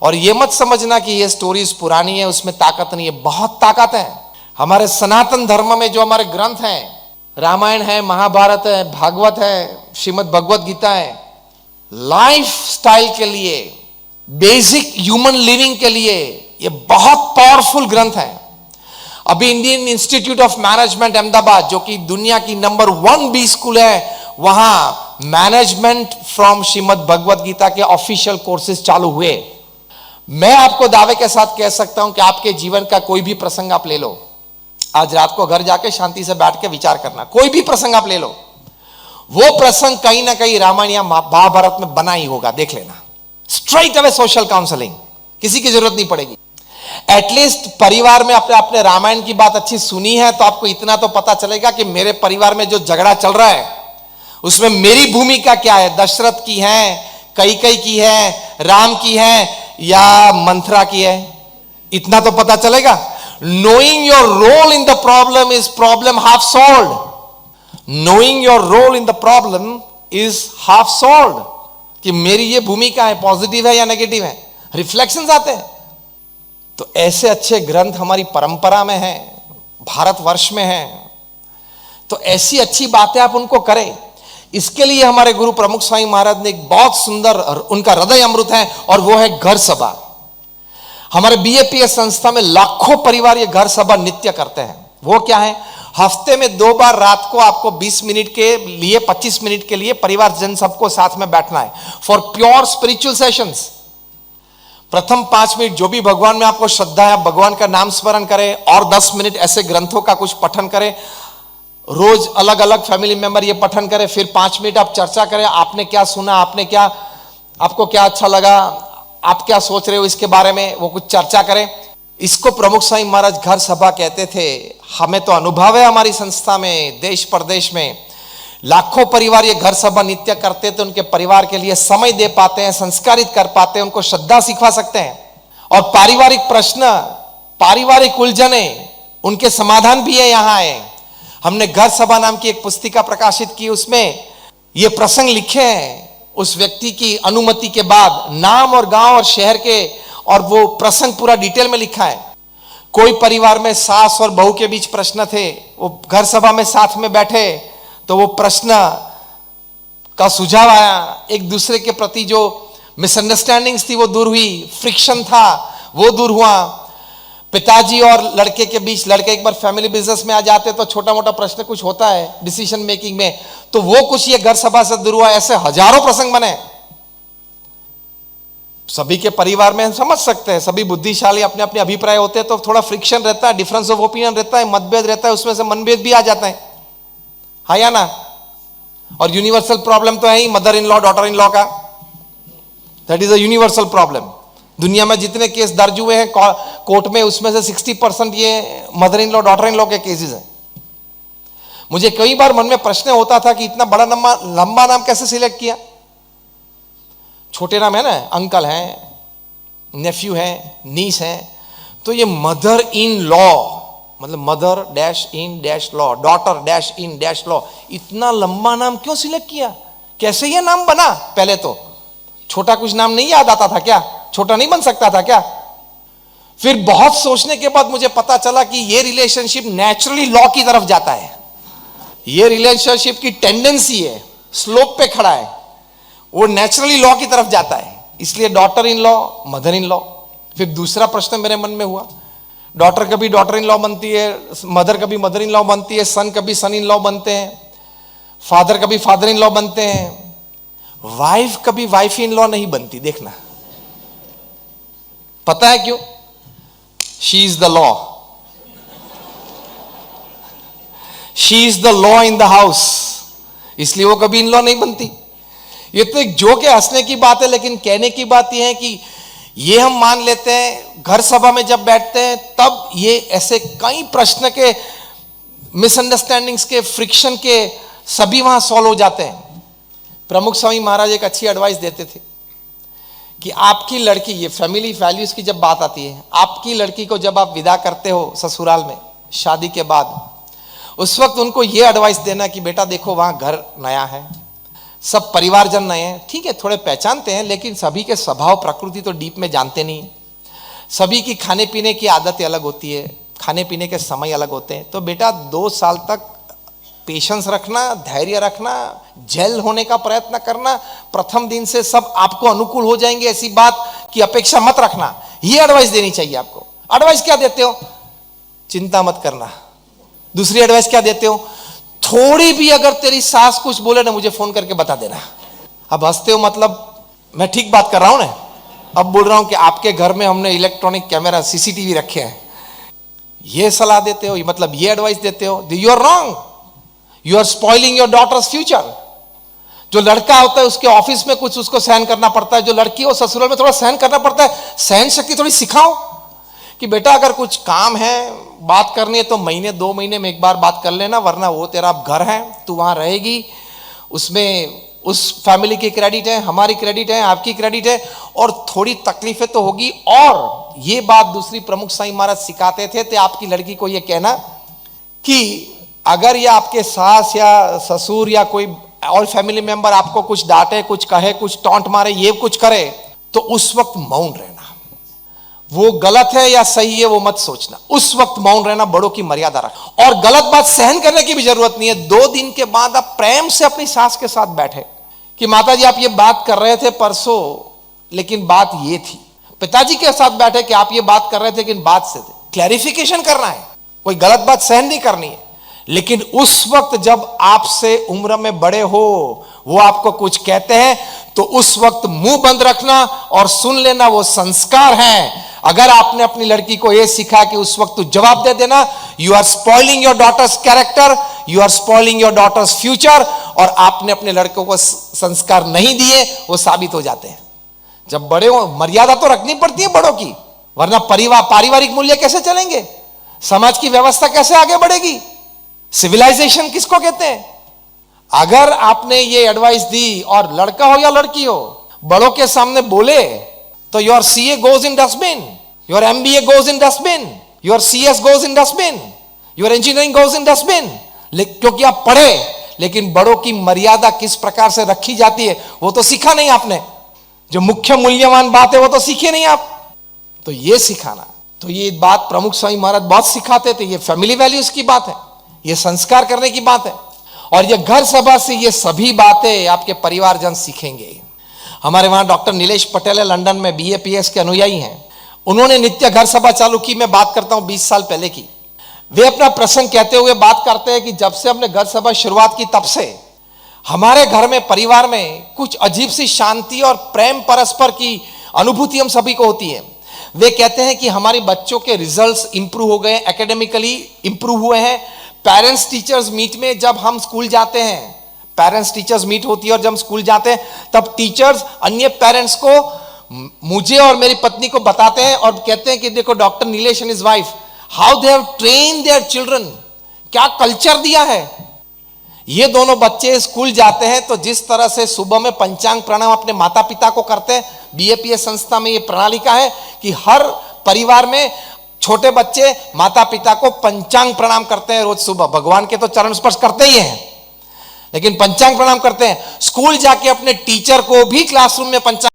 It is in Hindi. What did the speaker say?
और ये मत समझना कि ये स्टोरीज पुरानी है, उसमें ताकत नहीं है, बहुत ताकत है। हमारे सनातन धर्म में जो हमारे ग्रंथ हैं, रामायण है, महाभारत है, भागवत है, श्रीमद् भगवत गीता है, लाइफ स्टाइल के लिए, बेसिक ह्यूमन लिविंग के लिए ये बहुत पावरफुल ग्रंथ है। अभी Indian institute of management Ahmedabad, जो कि दुनिया की नंबर 1 बी स्कूल है, वहां मैनेजमेंट फ्रॉम श्रीमद् भगवत गीता के ऑफिशियल कोर्सेज चालू हुए। मैं आपको दावे के साथ कह सकता हूं कि आपके जीवन का कोई भी प्रसंग आप ले लो, आज रात को घर जाके शांति से बैठ के विचार करना, कोई भी प्रसंग आप ले लो, वो प्रसंग कहीं ना कहीं रामायण या महाभारत में बना ही होगा, देख लेना। स्ट्रेट अवे सोशल काउंसलिंग, किसी की जरूरत नहीं पड़ेगी। एटलीस्ट परिवार में आपने रामायण की बात अच्छी सुनी है तो आपको इतना तो पता चलेगा कि मेरे परिवार में जो झगड़ा चल रहा है उसमें मेरी भूमिका क्या है, दशरथ की है, कैकेयी की है, राम की है या मंथरा की है, इतना तो पता चलेगा। Knowing your role in the problem is problem half solved. Knowing your role in the problem is half solved. कि मेरी ये भूमिका है, पॉजिटिव है या नेगेटिव है, रिफ्लेक्शंस आते हैं। तो ऐसे अच्छे ग्रंथ हमारी परंपरा में हैं, भारतवर्ष में हैं, तो ऐसी अच्छी बातें आप उनको करें। इसके लिए हमारे गुरु प्रमुख स्वामी महाराज ने एक बहुत सुंदर, उनका हृदय अमृत है, और वो है घर सभा। हमारे बीएपीएस संस्था में लाखों परिवार ये घर सभा नित्य करते हैं। वो क्या है, हफ्ते में 2 बार रात को आपको 20 मिनट के लिए, 25 मिनट के लिए परिवार जन सबको साथ में बैठना है फॉर प्योर स्पिरिचुअल सेशंस। प्रथम 5 मिनट जो भी भगवान में आपको श्रद्धा है, भगवान का नाम स्मरण करें, और 10 मिनट ऐसे ग्रंथों का कुछ पठन करें। रोज अलग अलग फैमिली मेंबर ये पठन करें, फिर 5 मिनट आप चर्चा करें, आपने क्या सुना, आपको क्या अच्छा लगा, आप क्या सोच रहे हो इसके बारे में, वो कुछ चर्चा करें। इसको प्रमुख स्वामी महाराज घर सभा कहते थे। हमें तो अनुभव है हमारी संस्था में, देश प्रदेश में लाखों परिवार ये घर सभा नित्य करते थे। उनके परिवार के लिए समय दे पाते हैं, संस्कारित कर पाते हैं, उनको श्रद्धा सिखा सकते हैं, और पारिवारिक प्रश्न, पारिवारिक उलझने, उनके समाधान भी है यहाँ है। हमने घर सभा नाम की एक पुस्तिका प्रकाशित की, उसमें ये प्रसंग लिखे हैं उस व्यक्ति की अनुमति के बाद, नाम और गांव और शहर के, और वो प्रसंग पूरा डिटेल में लिखा है। कोई परिवार में सास और बहू के बीच प्रश्न थे, वो घर सभा में साथ में बैठे तो वो प्रश्न का सुझाव आया, एक दूसरे के प्रति जो मिसअंडरस्टैंडिंग्स थी वो दूर हुई, फ्रिक्शन था वो दूर हुआ। पिताजी और लड़के के बीच, लड़के एक बार फैमिली बिजनेस में आ जाते तो छोटा मोटा प्रश्न कुछ होता है डिसीजन मेकिंग में, तो वो कुछ ये घर सभा से दूर हुआ। ऐसे हजारों प्रसंग बने। सभी के परिवार में हम समझ सकते हैं, सभी बुद्धिशाली, अपने अपने अभिप्राय होते हैं, तो थोड़ा फ्रिक्शन रहता है, डिफरेंस ऑफ ओपिनियन रहता है, मतभेद रहता है, उसमें से मनभेद भी आ जाता है, हाँ या ना। और यूनिवर्सल प्रॉब्लम तो है ही mother in law daughter in law का, that is a universal problem. दुनिया में जितने केस दर्ज हुए हैं कोर्ट में, उसमें से 60% ये mother in law daughter in law के केसेस हैं। मुझे कई बार मन में प्रश्न होता था कि इतना बड़ा लंबा नाम कैसे सिलेक्ट किया। छोटे नाम है ना, अंकल हैं, नेफ्यू हैं, नीस हैं, तो ये मदर इन लॉ मतलब mother dash in dash law, daughter dash in dash law, इतना लंबा नाम क्यों सिलेक्ट किया, कैसे ये नाम बना। पहले तो छोटा कुछ नाम नहीं याद आता था क्या, छोटा नहीं बन सकता था क्या। फिर बहुत सोचने के बाद मुझे पता चला कि ये रिलेशनशिप नेचुरली लॉ की तरफ जाता है, ये रिलेशनशिप की टेंडेंसी है, स्लोप पे खड़ा है, वो नेचुरली लॉ की तरफ जाता है, इसलिए daughter in law, mother in law. फिर दूसरा प्रश्न मेरे मन में हुआ, डॉटर कभी डॉटर इन लॉ बनती है, मदर कभी मदर इन लॉ बनती है, सन कभी सन इन लॉ बनते हैं, फादर कभी फादर इन लॉ बनते हैं, वाइफ कभी वाइफ इन लॉ नहीं बनती। देखना, पता है क्यों? She is the law, she is the law in the house, इसलिए वो कभी इन लॉ नहीं बनती। ये तो एक जोक है, हंसने की बात है, लेकिन कहने की बात यह है कि ये हम मान लेते हैं घर सभा में जब बैठते हैं तब ये ऐसे कई प्रश्न के, मिसअंडरस्टैंडिंग्स के, फ्रिक्शन के, सभी वहां सॉल्व हो जाते हैं। प्रमुख स्वामी महाराज एक अच्छी एडवाइस देते थे कि आपकी लड़की, ये फैमिली वैल्यूज की जब बात आती है, आपकी लड़की को जब आप विदा करते हो ससुराल में शादी के बाद, उस वक्त उनको ये एडवाइस देना कि बेटा देखो वहां घर नया है, सब परिवारजन नए हैं, ठीक है, थोड़े पहचानते हैं, लेकिन सभी के स्वभाव प्रकृति तो डीप में जानते नहीं। सभी की खाने पीने की आदतें अलग होती है, खाने पीने के समय अलग होते हैं। तो बेटा 2 साल तक पेशेंस रखना, धैर्य रखना, जेल होने का प्रयत्न करना। प्रथम दिन से सब आपको अनुकूल हो जाएंगे ऐसी बात की अपेक्षा मत रखना। ये एडवाइस देनी चाहिए आपको। एडवाइस क्या देते हो? चिंता मत करना। दूसरी एडवाइस क्या देते हो? थोड़ी भी अगर तेरी सास कुछ बोले ना, मुझे फोन करके बता देना। अब हंसते हो, मतलब मैं ठीक बात कर रहा हूं ना। अब बोल रहा हूं कि आपके घर में हमने इलेक्ट्रॉनिक कैमरा सीसीटीवी रखे हैं, ये सलाह देते हो, मतलब ये एडवाइस देते हो। You are wrong, you are spoiling your daughter's future. जो लड़का होता है उसके ऑफिस में कुछ उसको सहन करना पड़ता है, जो लड़की हो ससुराल में थोड़ा सहन करना पड़ता है। सहन शक्ति थोड़ी सिखाओ कि बेटा अगर कुछ काम है, बात करनी है तो महीने 2 महीने में एक बार बात कर लेना, वरना वो तेरा घर है, तू वहां रहेगी, उसमें उस फैमिली की क्रेडिट है, हमारी क्रेडिट है, आपकी क्रेडिट है, और थोड़ी तकलीफें तो होगी। और ये बात दूसरी प्रमुख साईं महाराज सिखाते थे, तो आपकी लड़की को ये कहना कि अगर ये आपके सास या ससुर या कोई और फैमिली मेंबर आपको कुछ डांटे, कुछ कहे, कुछ टॉन्ट मारे, ये कुछ करे, तो उस वक्त मौन रहना। वो गलत है या सही है वो मत सोचना, उस वक्त मौन रहना, बड़ों की मर्यादा रख। और गलत बात सहन करने की भी जरूरत नहीं है। 2 दिन के बाद आप प्रेम से अपनी सास के साथ बैठे कि माता जी आप ये बात कर रहे थे परसों, लेकिन बात ये थी। पिताजी के साथ बैठे कि आप ये बात कर रहे थे, लेकिन बात से थे, क्लैरिफिकेशन करना है। कोई गलत बात सहन नहीं करनी है। लेकिन उस वक्त जब आपसे उम्र में बड़े हो, वो आपको कुछ कहते हैं, तो उस वक्त मुंह बंद रखना और सुन लेना, वो संस्कार है। अगर आपने अपनी लड़की को यह सिखा कि उस वक्त तू जवाब दे देना, you are spoiling your daughter's character, you are spoiling your daughter's future, और आपने अपने लड़कों को संस्कार नहीं दिए, वो साबित हो जाते हैं। जब बड़े हो, मर्यादा तो रखनी पड़ती है बड़ों की, वरना पारिवारिक मूल्य कैसे चलेंगे, समाज की व्यवस्था कैसे आगे बढ़ेगी, सिविलाइजेशन किसको कहते हैं। अगर आपने ये एडवाइस दी और लड़का हो या लड़की हो, बड़ों के सामने बोले, तो your CA goes in dustbin, your MBA goes in dustbin, your CS goes in dustbin, your engineering goes in dustbin. क्योंकि आप पढ़े, लेकिन बड़ों की मर्यादा किस प्रकार से रखी जाती है वो तो सीखा नहीं आपने। जो मुख्य मूल्यवान बात है वो तो सीखे नहीं आप। तो ये सिखाना, तो ये बात प्रमुख स्वामी महाराज बहुत सिखाते थे। ये फैमिली वैल्यूज की बात है, ये संस्कार करने की बात है, और ये घर सभा से ये सभी बातें आपके परिवारजन सीखेंगे। हमारे वहां डॉक्टर नीलेश पटेल है, लंदन में बीएपीएस के अनुयायी हैं। उन्होंने नित्य घर सभा चालू की। मैं बात करता हूं 20 साल पहले की। वे अपना प्रसंग कहते हुए बात करते हैं कि जब से हमने घर सभा शुरुआत की, तब से हमारे घर में, परिवार में कुछ अजीब सी शांति और प्रेम परस्पर की अनुभूति हम सभी को होती है। वे कहते हैं कि हमारे बच्चों के रिजल्ट्स इंप्रूव हो गए, एकेडमिकली इंप्रूव हुए हैं। पेरेंट्स टीचर्स मीट में जब हम स्कूल जाते हैं, पेरेंट्स टीचर्स मीट होती है, और जब हम स्कूल जाते हैं तब टीचर्स अन्य पेरेंट्स को, मुझे और मेरी पत्नी को बताते हैं और कहते हैं कि देखो doctor Nilesh and his wife, how they have train their children, क्या कल्चर दिया है। ये दोनों बच्चे स्कूल जाते हैं तो जिस तरह से सुबह में पंचांग प्रणाम अपने माता पिता को करते हैं, बीएपीएस संस्था में ये प्रणाली का है कि हर परिवार में छोटे बच्चे माता पिता को पंचांग प्रणाम करते हैं रोज सुबह। भगवान के तो चरण स्पर्श करते ही हैं, लेकिन पंचांग प्रणाम करते हैं। स्कूल जाके अपने टीचर को भी क्लासरूम में पंचांग